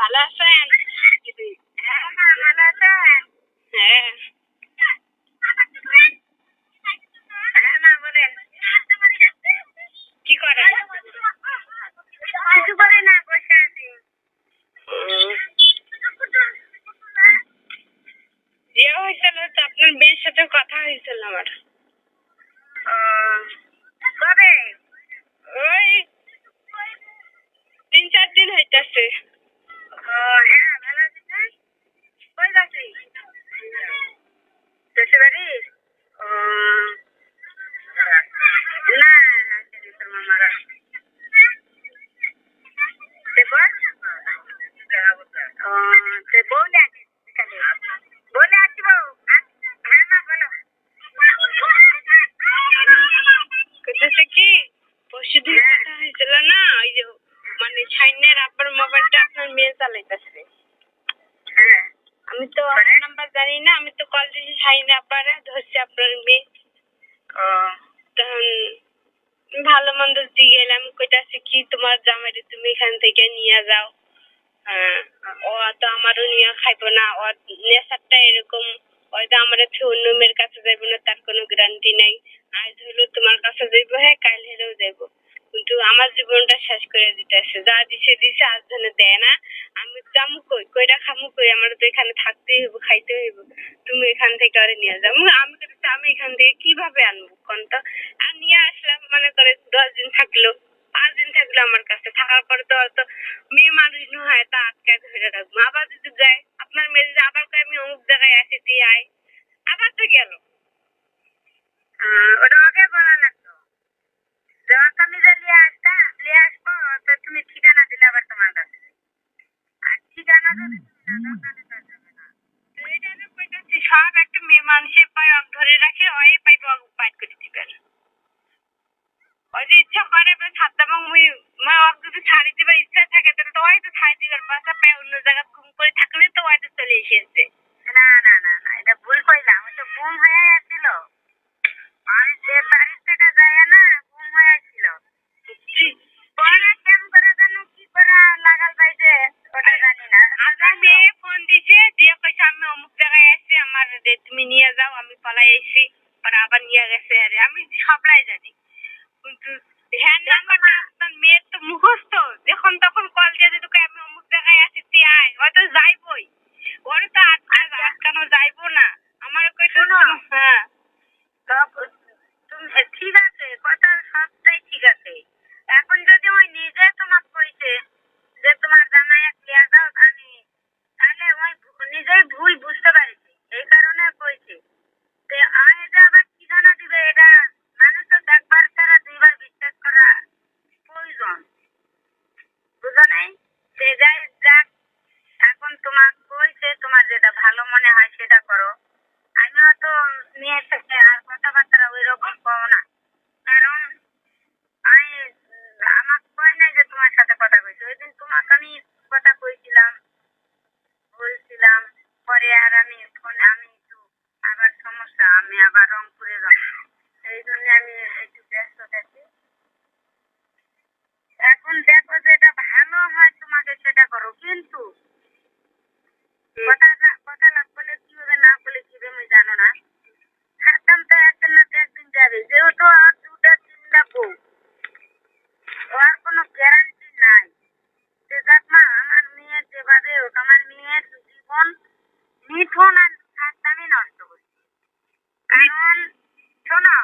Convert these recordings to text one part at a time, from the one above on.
ভালো আছেন? হ্যাঁ মা, ভালো আছেন? হ্যাঁ। হ্যাঁ মা, বলেন। কি করেন? কিছু করি না, বসে আছি। বিয়ে হয়েছিল তো আপনার মেয়ের সাথে কথা হয়েছিল আমার। কবে? ওই 3-4 দিন হইতাছে। হ্যাঁ, ভালো আছি। তুই কই যাচ্ছিস? শ্বশুর বাড়ি? না, আসেনি তোর মামারা। বলে আসিস বিকালে। বলে আসবো। হ্যাঁ মা, বলো। কইতেছে কি পরশুদিন কথা হয়েছিল না, ওই যে মানে ছাইনের আব্বার মোবাইলটা আপনার মেয়ে চালাইতেছে। হ্যাঁ, আমি তো নাম্বার জানি না, আমি তো কল দিয়েছি ছাইনের আব্বারে, ধরছে আপনার মেয়ে। তখন ভালো মন্দ দিয়ে গেলাম, কইতাছে কি তোমার জামাইরে তুমি এখান থেকে নিয়ে যাও। ও তো আমারও নিয়ে খাইবো না, ও নেশারটা এরকম, হয়তো আমার অন্য মেয়ের কাছে যাইবো না, তার কোনো গ্যারান্টি নাই। আজ হলো তোমার কাছে যাইবো, হ্যাঁ কাল হলেও যাইবো, কিন্তু আমার জীবনটা শেষ করে দিতেছে। যা দিছে দিছে, আজ ধরে দেয় না। আমি যামু কই, কইরা খামু কই, আমার তো এখানে থাকতেই হইব, খাইতে হইব। তুমি এখান থেকে আরে নিয়ে যাও। আমি তো আমি এখান থেকে কিভাবে আনবো কোন তো? আর নিয়ে আসলাম, মনে করে 10 দিন থাকলো, 5 দিন থাকলো আমার কাছে। থাকার পরে তো হয়তো মেয়ে মানুষ হয়, তা আটকায় ধরে রাখবো। আবার যদি যায়, আপনার মেয়ে যদি আবার কয় আমি অমুক জায়গায় আসি, তুই আয়, আবার তো গেল। ওটা ওকে বলা লাগতো। যখন আমি যে লিয়ে আসবো, তো তুমি ঠিকানা দিলে আবার তোমার কাছে। আর ঠিকানা যদি তুমি না দাও, তাহলে তো আর যাবে না। তো এটা আমি কইতাছি, সব একটা মেয়ে মানুষের পায়ে ধরে রাখে, ওই পাইব বাইট করে দিবেন। ওই যে ইচ্ছা করে ছাড়তাম, যদি ছাড়ি দিবার ইচ্ছা থাকে, তাহলে তো ওই তো ছাড়ি দিবার পাশা পায়ে অন্য জায়গায় ঘুম করে থাকলে তো ওই তো চলে এসেছে। না না না না, এটা ভুল কইলাম। ওই তো গুম হয়ে আসছিল। আর যে বাড়ির থেকে যায় না, গুম হয়ে আসছিল। পরে কেমন করে জানো কি করে লাগাল পাইছে, ওটা জানি না। আমার মেয়ে ফোন দিছে, দিয়ে কইছে আমি অমুক জায়গায় আসছি, আমার তুমি নিয়ে যাও। আমি পালাই আইছি, পরে আবার নিয়ে গেছে। আরে আমি সবলাই জানি, কিন্তু হ্যাঁ নাম্বারটা আপনার মেয়ের তো মুখস্থ। যখন তখন কল দিয়ে দিত, আমি অমুক জায়গায় আছি, তুই আয়। হয়তো যাইবই, ওরে তো আটকানো যাইবো না। আমার কইছে হ্যাঁ তুমি ঠিক আছে, কথা সবটাই ঠিক আছে। এখন যদি ওই নিজে তোমাকে কইছে যে তোমার জামাই লিয়া দাও, আমি তাহলে ওই নিজেই ভুল বুঝতে পারিছি, এই কারণে কইছে। আমি যে আবার ঠিকানা দিবে, এটা মানুষ তো একবার ছাড়া দুইবার বিশ্বাস করা প্রয়োজন, বুঝো নাই? সে যাই যাক, এখন তোমাকে কইছে, তোমার যেটা ভালো মনে হয় সেটা করো। আমিও তো মেয়ের সাথে আর কথাবার্তা ওই রকম কও না, কারণ আমি আমাকে কয় নাই যে তোমার সাথে কথা কইছি। ওই দিন তোমাকে আমি কথা কইছিলাম, বলছিলাম। পরে আর আমি ফোনে আমি একটু আবার সমস্যা, আমি আবার রংপুরে যাবো, এই জন্য আমি একটু ব্যস্ত থাকি। এখন দেখো যেটা ভালো হয় তোমাকে সেটা করো, কিন্তু কথা লাভ করলে কি হবে, না করলে কি হবে আমি জানো না। থাকতাম তো একদিন না তো একদিন যাবে, যেহেতু আর 2-3টা বউ, ওর কোনো গ্যারান্টি নাই। যে যাক মা, আমার মেয়ের যেভাবে হোক, আমার মেয়ের জীবন মিঠুন আর থাকতামই নষ্ট করছি। কারণ শোনো,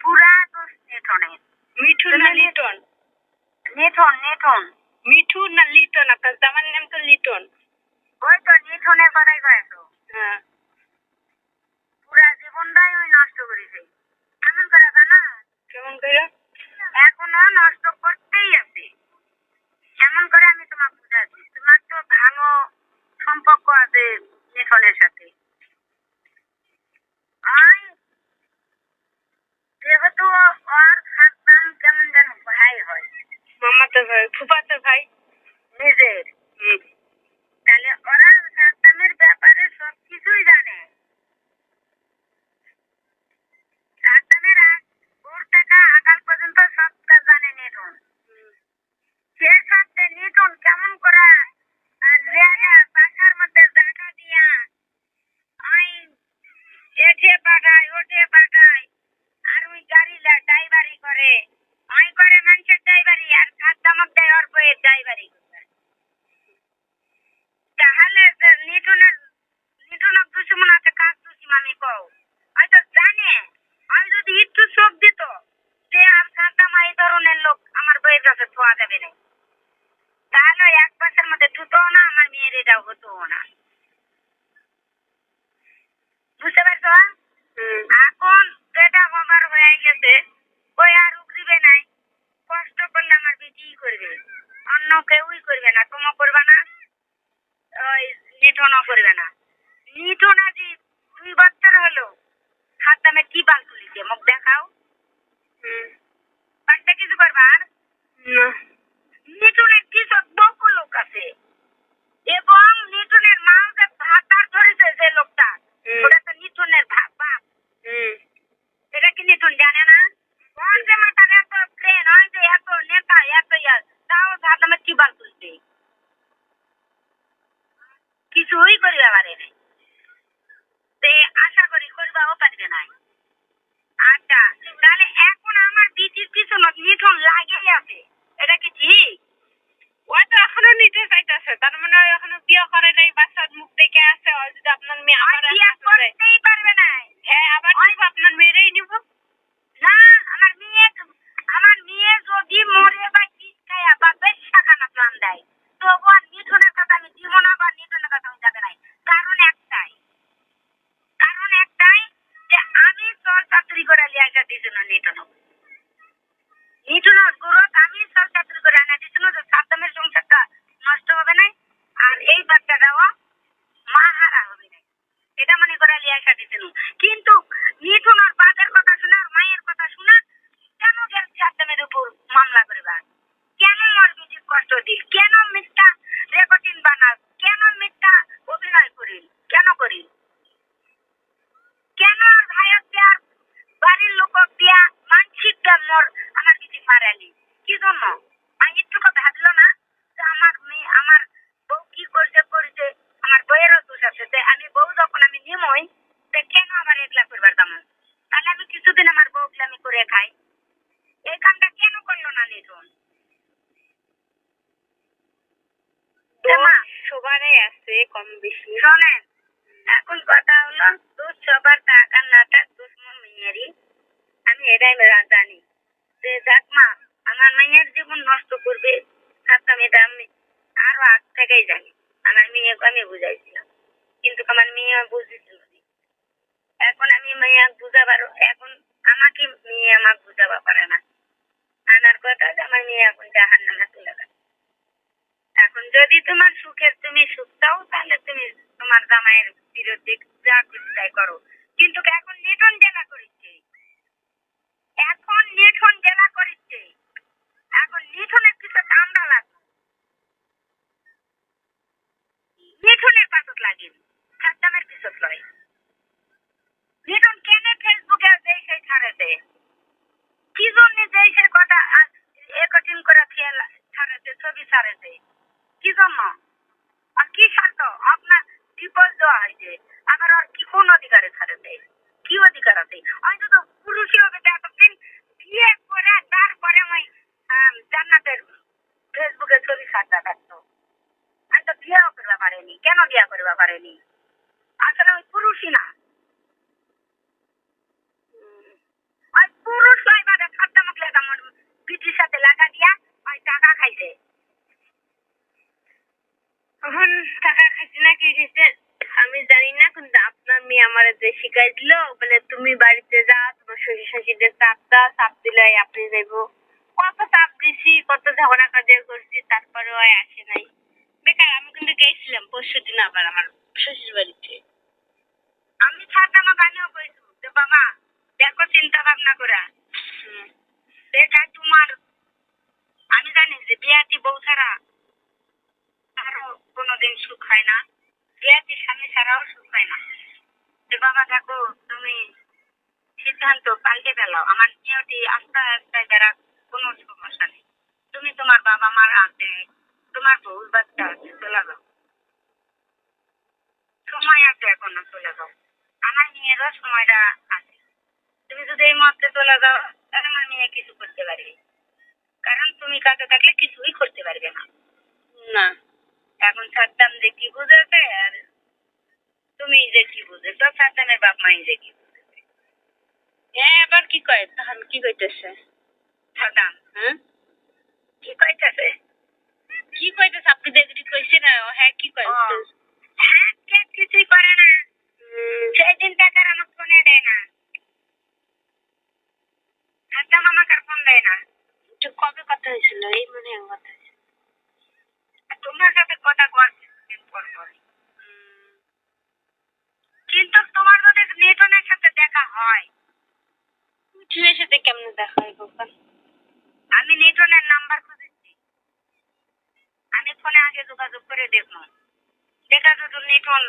পুরা দোষ মিঠুনের। মিঠুন না লিটন? মিঠুন মিঠুন মিঠুন না লিটন? আপনার জামার নাম তো লিটন। ওই তো মিঠুনের কথাই কয়েছো। হ্যাঁ, পুরা জীবনটাই ওই নষ্ট করেছে। কেমন করে জানো? কেমন করে? এখনো নষ্ট করতেই আছে। কেমন করে আমি তোমাকে বুঝাচ্ছি। তোমার তো ভালো সম্পর্ক আছে মিঠুনের সাথে। যেহেতু ওর খাতাম কেমন যেন ভাই হয়, মামাতো ভাই, ফুফাতো ভাই নিজের। তাহলে ওরা খাতামের ব্যাপারে সবকিছুই জানে। খাতামের ওর টাকা আগাল পর্যন্ত সবটা জানে নিটুন। সে সত্ত্বে নিটুন কেমন করে পাওয়া যাবে না। তাহলে 1 মাসের মধ্যে জুতোও না, আমার মেয়ের এটাও হতোও না। বুঝতে পারছো? এখন যেটা হবার হয়ে গেছে, ওই আর উগরিবে নাই। কষ্ট করলে আমার বেটিই করবে, অন্য কেউই করবে না। তোমাও করবে না, ওই নিঠনও করবে না। নিঠন আজি 2 বছর হলো খাদ্দামে কি বাল তুলিছে, মুখ দেখাও। পাঁচটা কিছু করবা আর না। নিঠুনের কিছু বহু লোক আছে, এবং নিঠুনের মাও যে ভাতার ধরেছে যে লোকটা, ওটা তো নিঠুনের বাপ। এটা কি নিঠুন জানে না? কোন যে মাতার এত প্লেন হয়, যে এত নেতা এত তাও খাদ্দামে কি বাল তুলছে, কিছুই করিবা পারে নাই। তে আশা করি করবাও পারবে না। আচ্ছা, তাহলে এখন আমার বিটির পিছনে নিঠুন লাগেই আছে, এটা কি ঠিক? ওই তো এখনো নিতে চাইতেছে, তার মানে এখনো বিয়ে করে নাই, বাচ্চার মুখ দেখে আছে। আর যদি আপনার মেয়ে আবার বিয়ে করতেই পারবে না। হ্যাঁ, আবার নিব, আপনার মেয়েরই নিব। না, আমার মেয়ে যদি মরে বা কিস খায়া বা বেশাখানা প্রাণ দেয়, তবু আর নিঠুনের কথা আমি দিব না, বা নিঠুনের কথা আমি যাবে নাই। কারণ একটাই যে আমি চল চাকরি করে লিয়ে আসা দিয়েছিল নিঠুনের গ্রোথ আমি চল চাকরি করে আনা দিয়েছিল, যে সাদ্দামের সংসারটা নষ্ট হবে না, আর এই বাচ্চাটাও মা হারা হবে না, এটা মনে করে লিয়ে আসা দিয়েছিল। কিন্তু নিঠুনের বাপের কথা শোনা আর মায়ের কথা শোনা, কেন গেল সাদ্দামের উপর মামলা করিবা? কেন মোর বিটির কষ্ট দিল? কেন মিথ্যা রেকর্ডিং বানাল? কেন মিথ্যা অভিনয় করিল? কেন করিল? কেন আর ভাইয়ের দেয়ার বাড়ির লোক দিয়া মানসিক মোর আমার বিটি মারালি? কি জন্য? আমি একটু ভাবলো না যে আমার মেয়ে, আমার বউ কি করেছে, আমার বউয়েরও দোষ আছে। আমি বউ যখন আমি নিমই, কেন আমার এগুলা করবার দাম? তাহলে আমি কিছুদিন আমার বউগুলো আমি করে খাই। এই কামটা কেন করলো না নিধন? সবারই আছে কম বেশি। শোনেন, এখন কথা হলো দোষ সবার থাক আর না থাক, দোষ মোর মেয়েরই। আমি এটাই জানি যে যাক মা, আমার মেয়ের জীবন নষ্ট করবে থাকতাম, এটা আমি আরো আগ থেকেই জানি। আমার মেয়েকে আমি বুঝাইছিলাম, কিন্তু আমার মেয়ে বুঝেছিল না। এখন আমি মেয়ে বুঝাবার, এখন আমাকে মেয়ে আমাকে বুঝাবা পারে না। আমার কথা যে আমার মেয়ে এখন জাহান্নামে তুলে দেয়। এখন যদি তোমার সুখের তুমি সুখ চাও, তাহলে তুমি তোমার জামাইয়ের বিরুদ্ধে যা খুশি তাই করো। কিন্তু এখন নিধন জেলা করিচ্ছে, এখন নিধনের পিছত আমরা লাগবো, নিধনের পাছত লাগিন, খাদ্দামের পিছত লয়। নিধন কেন ফেসবুকে যেই সেই ছাড়ে দেয়? কি জন্য যেই সেই কথা রেকর্ডিং করে ছাড়ে দেয়, ছবি ছাড়ে দেয়? কি জন্য? আর কি স্বার্থ? আপনার ডিভোর্স দেওয়া হয়েছে, আবার আর কি কোন অধিকারে ছাড়ে দেয়? কি অধিকার আছে? হয়তো তো পুরুষই হবে, এতদিন বিয়ে করে তারপরে ওই জান্নাতের ফেসবুকে ছবি ছাড়তে থাকতো। আমি তো বিয়েও করতে পারেনি। কেন বিয়ে করতে পারেনি? আসলে ওই পুরুষই না, ওই পুরুষ হয় বাদে খাদ্য মুখ লেখা পিঠির সাথে লাগা দিয়া ওই টাকা খাইছে। এখন টাকা খাইছে না কি খাইছে আমি জানি না, কিন্তু আপনার মেয়ে আমার যে শিখাই দিল, বলে তুমি বাড়িতে যা, তোমার শ্বশুর শাশুড়িদের চাপ দিলে আপনি যাইবো। কত চাপ দিছি, কত ঝগড়া কাজে করছি, তারপরেও আসে নাই। বেকার। আমি কিন্তু গেছিলাম পরশুদিন আবার আমার শ্বশুর বাড়িতে। আমি ছাড়তাম, গানিও কইছো যে বাবা দেখো চিন্তা ভাবনা করা, দেখা তোমার, আমি জানি যে বিয়াটি বউ ছাড়া আরো কোনোদিন সুখ হয় না, বিয়াটি স্বামী ছাড়াও সুখ হয় না। যে বাবা দেখো তুমি সিদ্ধান্ত পাল্টে ফেলাও, আমার নিয়তি আস্তে আস্তে যারা কোনো সমস্যা নেই, তুমি তোমার বাবা মার আছে, তোমার বউ বাচ্চা আছে, চলে যাও, সময় আছে এখনো, চলে যাও। আমার মেয়েরও সময়টা আছে। তুমি যদি এই মুহূর্তে চলে যাও, তাহলে আমার মেয়ে কিছু করতে পারবে, কারণ তুমি কাছে থাকলে কিছুই করতে পারবে না। না, এখন সাদ্দাম যে কি বুঝেছে, আর তুমি যে কি বুঝেছো, সাদ্দামের বাপ মাই যে কি বুঝেছে। এবার কি কয়, তখন কি কইতেছে সাদ্দাম? হ্যাঁ, কি কইতাছে? কি কইতেছে? আপনি দেখি কইছে না? হ্যাঁ কি কইছে? হ্যাঁ কে কিছুই করে না। সেই দিন টাকার আমার ফোনে দেয় না। সাদ্দাম আমাকে আর ফোন দেয় না। তো কবে কথা হয়েছিল? এই মনে হয় কথা হয়েছিল। আর তোমার সাথে কথা কর দিন পর পর। কিন্তু তোমার যদি নিটনের সাথে দেখা হয়, মিঠুনের সাথে কেমনে দেখা হয় বাবা? আমি নিটনের নাম্বার খুঁজেছি। আমি ফোনে আগে যোগাযোগ করে দেখবো। দেখা যদি নিটন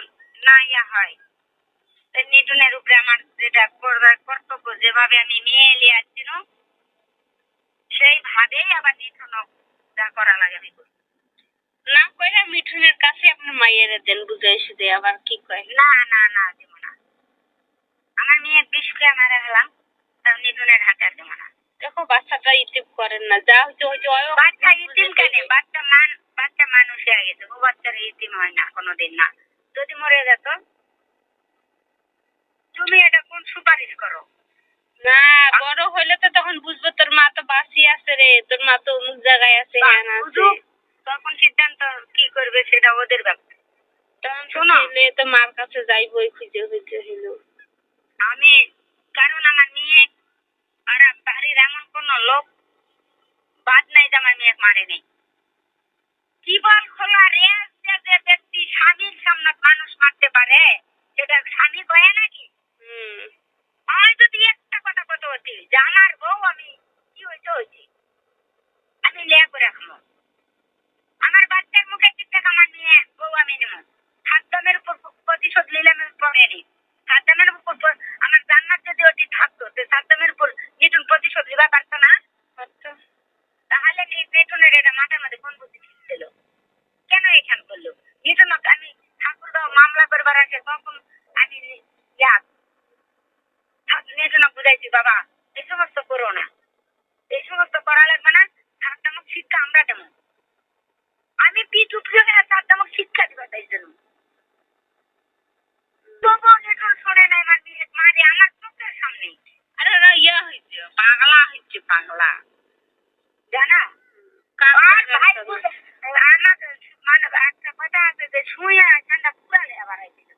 না ইয়া হয়, নিটনের উপরে আমার যেটা করবার কর্তব্য, যেভাবে আমি মেয়ে এলিয়ে আসছিল সেইভাবেই আবার নিটনও যা করা লাগে আমি করি। না কইরা মিঠুনের কাছে আপনার মাইয়ের দেন বুঝাই শুধু, আবার কি কয়? না না না দিব না। আমার মেয়ে বিষ খেয়ে মারা গেলাম, তাও নিটনের হাতে আর দিব না। দেখো বাচ্চাটা ইতিম করেন না, যা হইতে হইতে বাচ্চা ইতিম কেন? বাচ্চা মানুষ হয়ে গেছে, ও বাচ্চার ইতিম হয় না কোনোদিন না। যদি মরে যেত, তুমি এটা কোন সুপারিশ করো? না বড় হইলে তো তখন বুঝবো তোর মা তো বাঁচি আছে রে, তোর মা তো অমুক জায়গায় আছে, হ্যাঁ আছে। বুঝুক, তখন সিদ্ধান্ত কি করবে সেটা ওদের ব্যাপার। তখন শোনো, ছেলে তো মার কাছে যাইবই খুঁজে খুঁজে হইলো। আমি কারণ আমার মেয়ে আর বাড়ির এমন কোন লোক বাদ নাই যে আমার মেয়ে মারে নেই। জীবন খোলা রেস যে ব্যক্তি স্বামীর সামনে মানুষ মারতে পারে, সেটা স্বামী কয়ে নাকি? আমি যদি একটা কথা কত হচ্ছি যে আমার বউ আমি কি হয়েছে আমি লেয়া করে রাখবো, আমার বাচ্চার মুখে টিকটাক আমার নিয়ে বউ আমি নেব, খাদ্যমের উপর প্রতিশোধ নিলাম পরে নি। খাদ্যমের উপর আমার জান্নাত যদি ওটি থাকতো, তো খাদ্যমের উপর নিটুন প্রতিশোধ নিবা পারতো না? তাহলে নিটুনের এটা মাথার মধ্যে কোন বুদ্ধি ছিল? কেন এখান করলো? নিটুন আমি ঠাকুর মামলা করবার আছে তখন আমি নিটুন বুঝাইছি, বাবা এই সমস্ত করো না, এই সমস্ত করা লাগবে না, খাদ্যমক শিক্ষা আমরা দেবো। আমি পিঠ উঠে খাদ্যমক শিক্ষা দিবা তাই জন্য। তবুও নিটুন শোনে নাই, মারে আমার চোখের সামনে। আরে ওরা ইয়া হয়েছে, পাগলা হয়েছে, পাগলা জানা? মানে একটা কথা আছে যে শুয়ে ঠান্ডা পুরালে আবার হয়েছিল।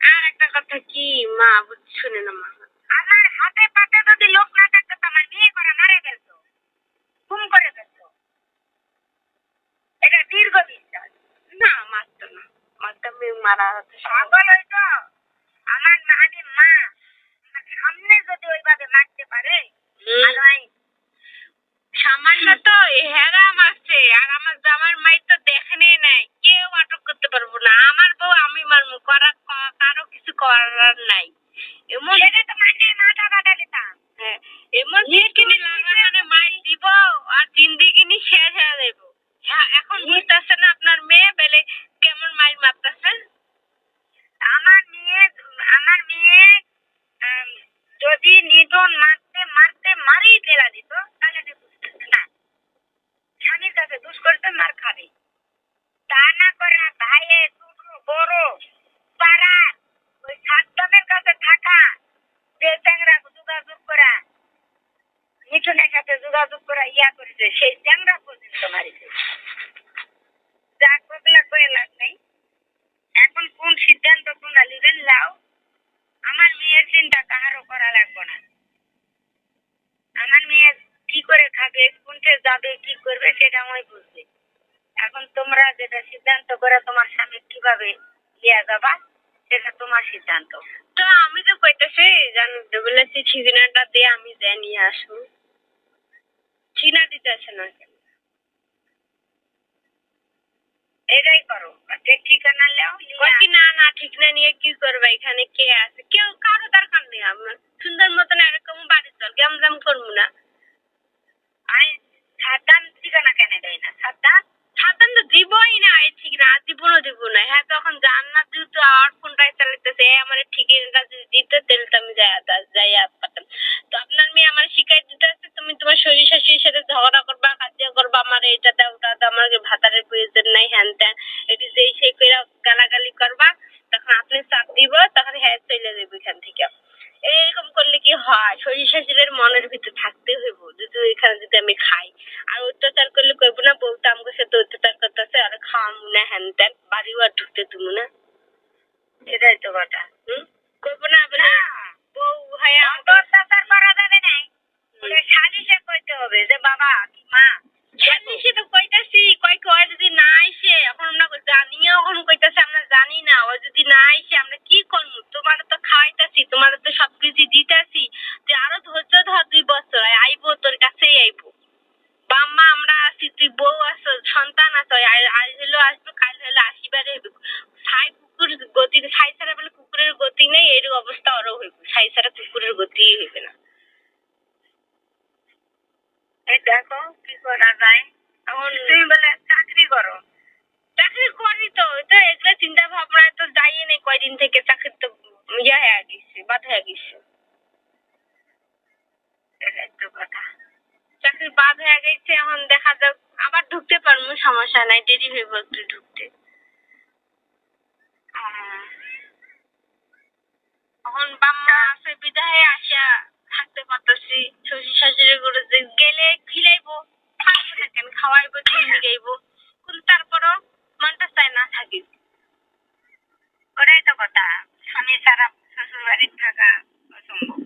আর একটা কথা কি মা শুনে না মা, আমার হাতে পাতে যদি লোক না থাকতো তো আমার বিয়ে করে মারে ফেলতো, খুন করে ফেলতো। এটা দীর্ঘ বিশ্বাস। না মারতো না, মারতো মারা পাগল হইতো। আমার আমি মা সামনে যদি ওইভাবে মারতে পারে, আর ওই সামান্য তো হেরা মারছে, আর আমার জামার মাই তো দেখেনি নাই, কেউ আটক করতে পারবো না। আমার বউ আমি মারবো, কারো কিছু করার নাই। এমন সেটা তো মানে মাথা কাটা দিতাম। হ্যাঁ, এমন জিনিসকিনি লাগানো মাই দিব আর জিন্দিগিনি শেষ হয়ে দেবো। এখন বুঝতেছে না আপনার মেয়ে বেলে কেমন মাইর মারতেছে? আমার মেয়ে যদি নিধন মারেই ফেলা দিত, তাহলে আমি বুঝতেছি না স্বামীর কাছে দুষ করতে মার খাবে। তা না করে ভাইয়ে ছোট বড় পাড়া ওই সাদ্দামের কাছে থাকা, যে চ্যাংরা যোগাযোগ করা, মিঠুনের সাথে যোগাযোগ করা ইয়া করেছে, সেই চ্যাংরা পর্যন্ত মারিছে। যা কতলা করে লাভ নেই। এখন কোন সিদ্ধান্ত তোমরা নিবেন লাও, আমার মেয়ের চিন্তা কাহারও করা লাগবে না। আমার মেয়ে কি করে খাবে, কোনটা যাবে, কি করবে সেটা আমি বুঝবে। এখন তোমরা যেটা সিদ্ধান্ত করে তোমার স্বামী কিভাবে নিয়ে যাবা, সেটা তোমার সিদ্ধান্ত। তো আমি তো কইতেছি জানো বলেছি ঠিকানাটা দিয়ে আমি যাই নিয়ে আসবো, ঠিকানা দিতে আসে না কেন? এটাই করো, ঠিকানা লেও কি না না ঠিকানা নিয়ে কি করবে, এখানে কে আছে, কেউ কারো দরকার নেই। আমরা সুন্দর মতন এরকম বাড়ি চল কেমন করবো না। আমি সাদ্দাম ঠিকানা কেন দেয় না? সাদ্দাম তো দিবই না এই ঠিকানা, জীবনও দিব না। হ্যাঁ তখন জান্নাত যেহেতু আর ফোনটাই চালাইতেছে, আমার ঠিকানাটা যদি দিত তাহলে তো আমি যাই পারতাম। তো আপনার মেয়ে আমার শিখাই দিতে আছে, তুমি তোমার শরীর শাশুড়ির সাথে ঝগড়া করবা, কাজিয়া করবা, আমার এটা দাও ওটা দাও, আমার ভাতারের প্রয়োজন নাই, হ্যান ত্যান এটি যেই সেই করে গালাগালি করবা, তখন আপনি চাপ দিব, তখন হ্যাঁ চলে যাবো এখান থেকে। এরকম করলে কি হয়? শরীর শাশুড়ির মনের ভিতরে থাকতে হইব, যদি মুখে আমি খাই। আর অত্যাচার করলে কইব না বউটা আমাকে সাথে অত্যাচার করতেছে আর খাওয়া না হ্যান ত্যান বাড়িও আর ঢুকতে দিব না। এটাই তো কথা। কইব না বলে বউ হয় অত্যাচার করা যাবে নাই, সালিশে কইতে হবে যে বাবা মা সালিশে তো কইতাছি কয় কয় যদি না আইসে এখন আমরা জানিও এখন কইতাছে আমরা জানি না ও যদি না আইসে আমরা কি করবো তোমার তো খাওয়াইতাছি তোমার তো সবকিছু দিতাছি তুই আরো ধৈর্য ধর 2 বছর আইবো তোর কাছেই আইবো বাম্মা আমরা আছি তুই বউ আছো সন্তান আছো আজ হলো আসবো কাল হলো আসিবারে হইব ছাই কুকুর গতি ছাই ছাড়া বলে কুকুরের গতি নেই এর অবস্থা আরো হইব ছাই ছাড়া কুকুরের গতি হইবে না। এই দেখো কি করা যায়। এখন তুমি বলে চাকরি করো। চাকরি করি তো তো এগুলো চিন্তা ভাবনায় তো যাই নেই কয়দিন থেকে চাকরি তো ইয়া হয়ে গেছে বাদ হয়ে গেছে। এটাই তো কথা। চাকরি বাদ হয়ে গেছে এখন দেখা যাক আবার ঢুকতে পারবো সমস্যা নাই দেরি হইব একটু ঢুকতে। এখন বাম্মা আছে বিদায় আসা থাকতে পারতেছি শ্বশুর শাশুড়ি করে গেলে খিলাইবো খাইবো থাকেন খাওয়াইবো দিন মিলাইবো কিন্তু তারপরও মনটা চায় না থাকি। ওটাই তো কথা, স্বামী ছাড়া শ্বশুর বাড়ির থাকা অসম্ভব।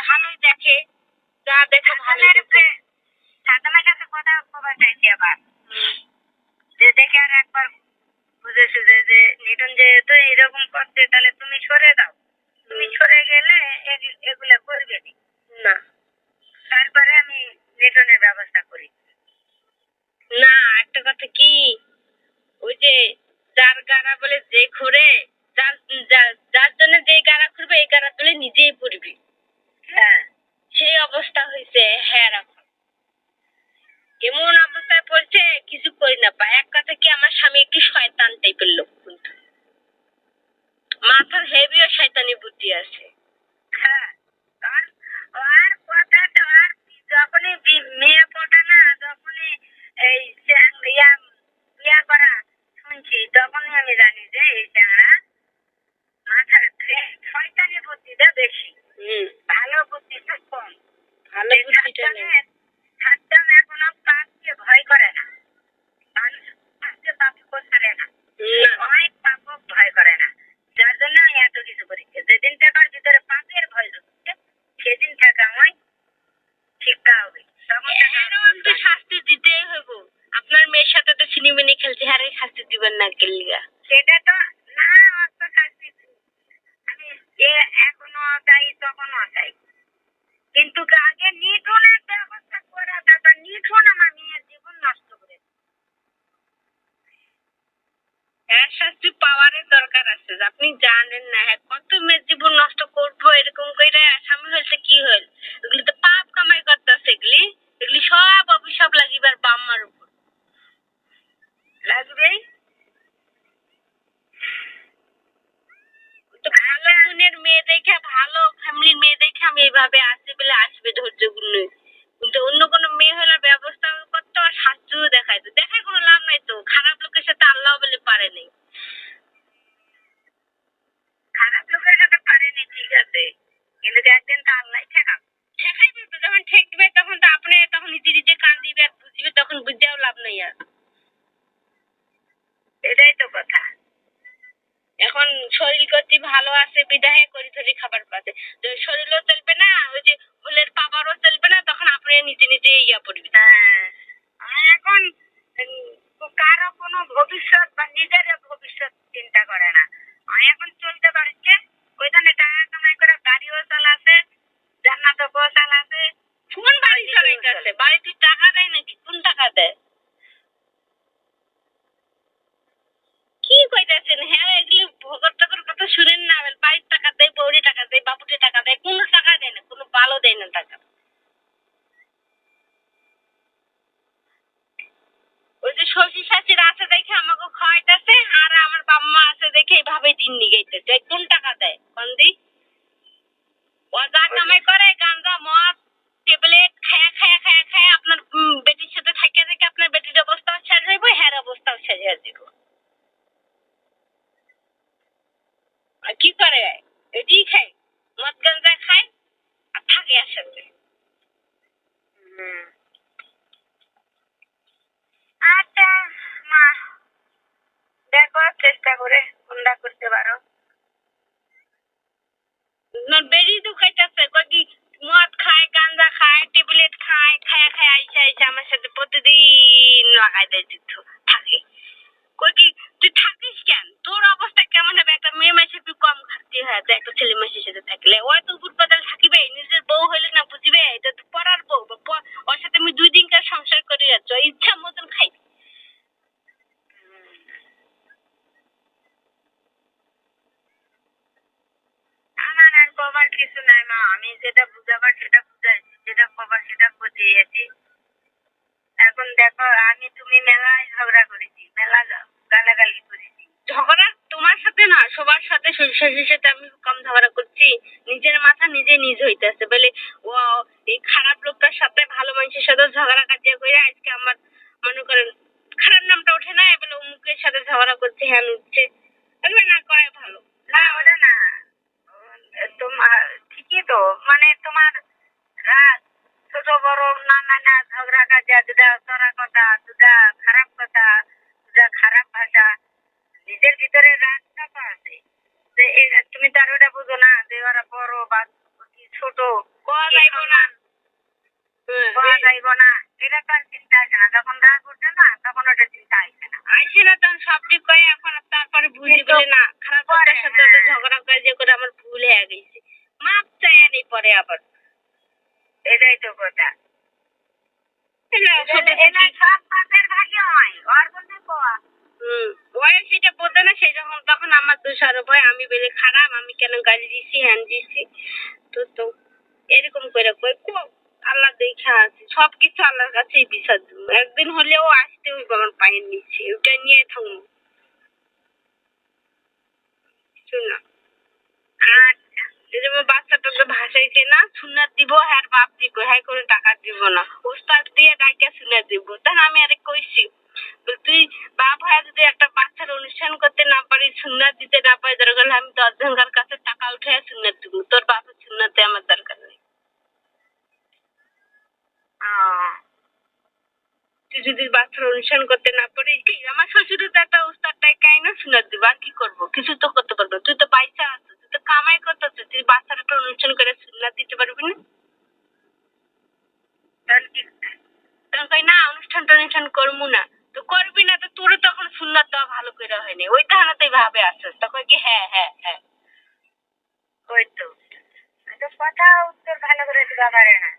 ভালোই দেখে যা দেখে ভালোই দেখে। সাধনের কাছে কথা কবার চাইছি আবার যে দেখে আর একবার বুঝে সুঝে যে নিটন যেহেতু এরকম করছে তাহলে তুমি সরে দাও, তুমি সরে গেলে এগুলা করবে না তারপরে আমি নিটনের ব্যবস্থা করি। না একটা কথা কি ওই যে যার গাড়া বলে যে ঘুরে যার জন্য যে গাড়া ঘুরবে এই গাড়া তুলে নিজেই পড়বি। হ্যাঁ সেই অবস্থা হয়েছে হ্যাঁ এখন এমন অবস্থায় পড়ছে কিছু করি না পা এক কথা কি আমার স্বামী একটু শয়তান টাইপের লোক কিন্তু মাথার হেভিও শয়তানি বুদ্ধি আছে। হ্যাঁ আর কথাটা আর যখনই মেয়ে পটা না যখনই এই ইয়া করা শুনছি তখনই আমি জানি যে এই চ্যাংড়া মাথার শয়তানি বুদ্ধিটা বেশি, ভালো বুদ্ধিটা কম। ভালো বুদ্ধিটা নেই। সাদ্দাম এখনো পাপকে ভয় করে না, মানুষ পাপকে পাপ করে না, অনেক পাপ ভয় করে না, যার জন্য আমি এত কিছু করেছি। যেদিন টাকার ভিতরে পাপের ভয় ঢুকছে সেদিন টাকা আমায় শিক্ষা হবে, তখন একটু শাস্তি দিতেই হইব। আপনার মেয়ের সাথে তো সিনেমিনি খেলছে হ্যাঁ শাস্তি দিবেন না কেলিগা সেটা তো না অত শাস্তি আমি এখনো চাই তখনও চাই, কিন্তু আগে নিধনের ব্যবস্থা করা তারপর নিধন আমার মেয়ের জীবন নষ্ট করে হ্যাঁ শাস্তি পাওয়ারের দরকার আছে আপনি জানেন না হ্যাঁ কত মেয়ের জীবন নষ্ট করবো এরকম করে স্বামী হয়েছে কি হল এগুলি তো পাপ কামাই করতেছে এগুলি এগুলি সব অভিশাপ লাগিবার বাম্মার উপর লাগবেই। তো ভালো গুণের মেয়ে দেখে ভালো ফ্যামিলির মেয়ে দেখে আমি এইভাবে আসবে বলে আসবে ধৈর্য গুণ কিন্তু অন্য কোনো মেয়ে হলে ব্যবস্থা করতে আর শাস্তিও দেখাইতো দেখায় কোনো লাভ নাই তো খারাপ লোকের সাথে আল্লাহ বলে পারে নেই। খারাপ লোকের সাথে পারেনি ঠিক আছে, কিন্তু একদিন তো আল্লাহ ঠেকাইবে তো যখন ঠেকবে তখন তো আপনি তখন নিজে নিজে কান দিবে আর বুঝবে তখন বুঝাও লাভ নাই আর। এটাই তো কথা। এখন শরীর গতি ভালো আছে বিদায় করি ধরি খাবার পাচ্ছে যদি শরীরও চলবে না ওই যে ফুলের পাবারও চলবে না তখন আপনি নিজে নিজে ইয়া পড়বে। হ্যাঁ এখন কারো কোনো ভবিষ্যৎ বা নিজের ভবিষ্যৎ চিন্তা করে না, এখন চলতে পারছে ওইখানে টাকা কামাই করে গাড়িও চালাছে জান্নাতও চালাছে। কোন বাড়ি চালাইতেছে বাড়িতে টাকা দেয় নাকি কোন টাকা দেয় কি কইতাছেন হ্যাঁ এগুলি ভগত টাকার কথা শুনেন না বাড়ির টাকা দেয় বউরি টাকা দেয় বাপুটি টাকা দেয় কোনো টাকা দেয় না কোনো ভালো দেয় না টাকা। ওই যে শ্বশুর শাশুড়ি আছে দেখে আমাকে খাওয়াইতেছে আর আমার বাম্মা আছে দেখে এইভাবে দিন নিগাইতেছে কোন টাকা দেয় কন্দি ও যা কামাই করে গাঁজা মদ ট্যাবলেট খায়া খায়া খায়া খায়া আপনার বেটির সাথে থাকে দেখে আপনার বেটির অবস্থাও শেষ হইব হ্যার অবস্থাও শেষ হয়ে যাব। আর কি করে এটি খায় মদ গাঁজা খায় আর থাকে একসাথে আমার সাথে প্রতিদিন লাগাই দেয় যুদ্ধ থাকে। কই কি তুই থাকিস কেন? তোর অবস্থা কেমন হবে? একটা মেয়ে মাসে তুই কম খাতি হয়ে যায় একটা ছেলে মাসের সাথে থাকলে। ওই তো উপর পাতাল থাকিবে, নিজের বউ হইলে না বুঝিবে এটা তো পরার বউ। ওর সাথে আমি 2 দিনকার সংসার করে যাচ্ছ, ইচ্ছা মতন খাইবি। আমার আর কবার কিছু নাই মা, আমি যেটা বুঝাবার সেটা বুঝাইছি, যেটা কবার সেটা বুঝিয়েছি। এখন দেখো আমি তুমি মেলায় ঝগড়া করেছি, মেলা গালাগালি করেছি। ঝগড়া তোমার সাথে না, সবার সাথে, শ্বশুরের সাথে আমি কম ঝগড়া করছি। নিজের মাথা নিজ হইতেছে বলে ও এই খারাপ লোকটার সাথে ভালো মানুষের সাথে ঝগড়া কাটিয়া করে আজকে আমার মনে করেন খারাপ নামটা ওঠে না, বলে অমুকের সাথে ঝগড়া করছে, হ্যান উঠছে। এগুলো না করাই ভালো। না ওটা না, তোমার ঠিকই তো, মানে তোমার রাগ ছোট বড় না মানে ঝগড়া কাজা, দুটা চড়া কথা, দুটা খারাপ কথা, দুটা খারাপ ভাষা, নিজের ভিতরে রাগটা তো আছে। তুমি তার ওটা বুঝো না যে ওরা বড় বা কি ছোট, কোয়া কি যাইব না। সম্মান পাওয়া যাইব না, এটা তার চিন্তা আসে না। যখন রাগ উঠে না তখন ওটা চিন্তা আসে না। আইসে না তখন সবটি কয়ে এখন তারপরে বুঝি বলে না খারাপ লোকটার সাথে তো ঝগড়া করে যে করে আমার ভুল হয়ে গেছে, মাপ চাই নেই পরে আবার। এটাই তো কথা। ছোট এটা সব পাপের ভাগ্য হয়, ওর বলতে কোয়া। ওই সেটা বোঝে না, সেই যখন তখন আমার দোষারোপ হয়, আমি বেলে খারাপ, আমি কেন গালি দিছি, হ্যান দিছি। তো এরকম করে কই আল্লাহ দেখা আছে, সবকিছু আল্লাহর কাছেই বিচার দেবো। একদিন হলেও আসতে হইব আমার পায়ের নিচে, ওটা নিয়ে থাকবো। শুনলাম এই যে আমার বাচ্চাটাকে ভাসাইছে না, সুন্নাত দিব, হ্যাঁ বাপ দিব, হ্যাঁ করে টাকা দিব না, ওস্তাদ দিয়ে ডাইকা সুন্নাত দিব। তখন আমি আরে কইছি তুই বাপ হয়ে যদি একটা বাচ্চার অনুষ্ঠান করতে না পারি, সুন্নাত দিতে না পারি, দরকার হলে আমি 10 জনের কাছে টাকা উঠে সুন্নাত দিব। তোর বাপের সুন্নাতে আমার দরকার নেই। তুই যদি বাচ্চার অনুষ্ঠান করতে না পারিস, কি আমার শ্বশুরের তো একটা উস্তাদ টাইকাই না সুন্নাত দিব, আর কি করবো? কিছু তো করতে পারবো। তুই তো পয়সা আছে, তুই তো কামাই করতেছিস, তুই বাচ্চার একটা অনুষ্ঠান করে সুন্নাত দিতে পারবি না? তখন কই না অনুষ্ঠান টনুষ্ঠান করবো না। তো করবি না তো তোর তখন সুন্নাত দেওয়া ভালো করে হয়নি, ওই তাহানাতেই ভাবে আসছিস। তখন কি হ্যাঁ হ্যাঁ হ্যাঁ ওই তো কথা উত্তর ভালো করে দিবা পারে না।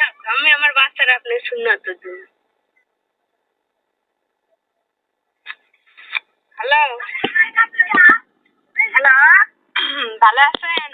থাক, আমি আমার বাচ্চারা আপনি সুন্নাত দিন। হ্যালো হ্যালো, ভালো আছেন?